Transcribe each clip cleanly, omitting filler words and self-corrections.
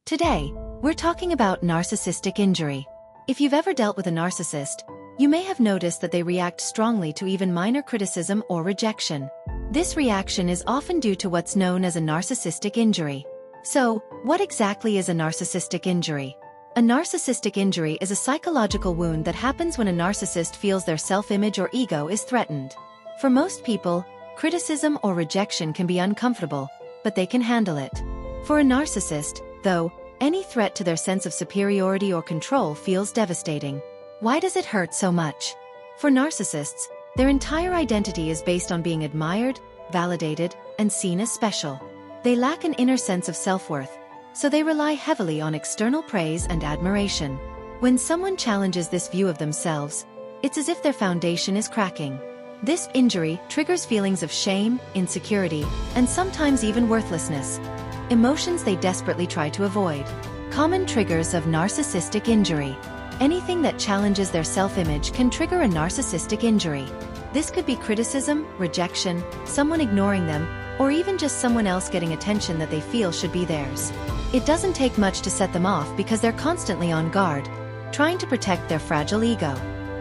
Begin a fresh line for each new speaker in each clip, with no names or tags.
Today, we're talking about narcissistic injury. If you've ever dealt with a narcissist, you may have noticed that they react strongly to even minor criticism or rejection. This reaction is often due to what's known as a narcissistic injury. So, what exactly is a narcissistic injury? A narcissistic injury is a psychological wound that happens when a narcissist feels their self-image or ego is threatened. For most people, criticism or rejection can be uncomfortable, but they can handle it. For a narcissist, though, any threat to their sense of superiority or control feels devastating. Why does it hurt so much? For narcissists, their entire identity is based on being admired, validated, and seen as special. They lack an inner sense of self-worth, so they rely heavily on external praise and admiration. When someone challenges this view of themselves, it's as if their foundation is cracking. This injury triggers feelings of shame, insecurity, and sometimes even worthlessness. Emotions they desperately try to avoid. Common triggers of narcissistic injury. Anything that challenges their self-image can trigger a narcissistic injury. This could be criticism, rejection, someone ignoring them, or even just someone else getting attention that they feel should be theirs. It doesn't take much to set them off because they're constantly on guard, trying to protect their fragile ego.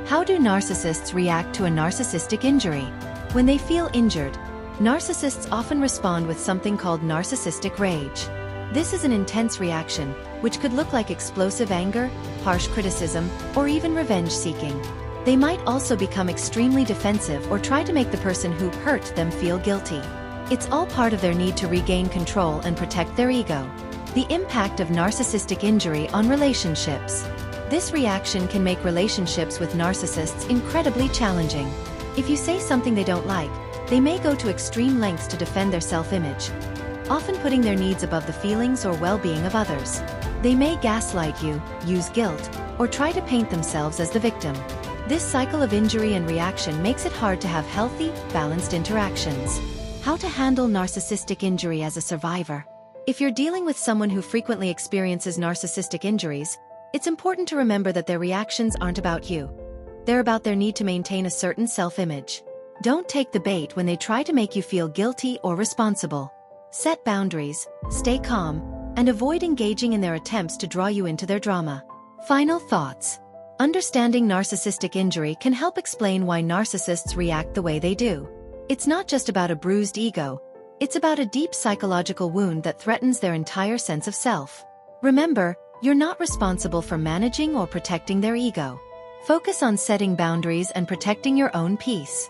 How do narcissists react to a narcissistic injury? When they feel injured, narcissists often respond with something called narcissistic rage. This is an intense reaction, which could look like explosive anger, harsh criticism, or even revenge-seeking. They might also become extremely defensive or try to make the person who hurt them feel guilty. It's all part of their need to regain control and protect their ego. The impact of narcissistic injury on relationships. This reaction can make relationships with narcissists incredibly challenging. If you say something they don't like, they may go to extreme lengths to defend their self-image, often putting their needs above the feelings or well-being of others. They may gaslight you, use guilt, or try to paint themselves as the victim. This cycle of injury and reaction makes it hard to have healthy, balanced interactions. How to handle narcissistic injury as a survivor. If you're dealing with someone who frequently experiences narcissistic injuries, it's important to remember that their reactions aren't about you. They're about their need to maintain a certain self-image. Don't take the bait when they try to make you feel guilty or responsible. Set boundaries, stay calm, and avoid engaging in their attempts to draw you into their drama. Final thoughts. Understanding narcissistic injury can help explain why narcissists react the way they do. It's not just about a bruised ego. It's about a deep psychological wound that threatens their entire sense of self. Remember, you're not responsible for managing or protecting their ego. Focus on setting boundaries and protecting your own peace.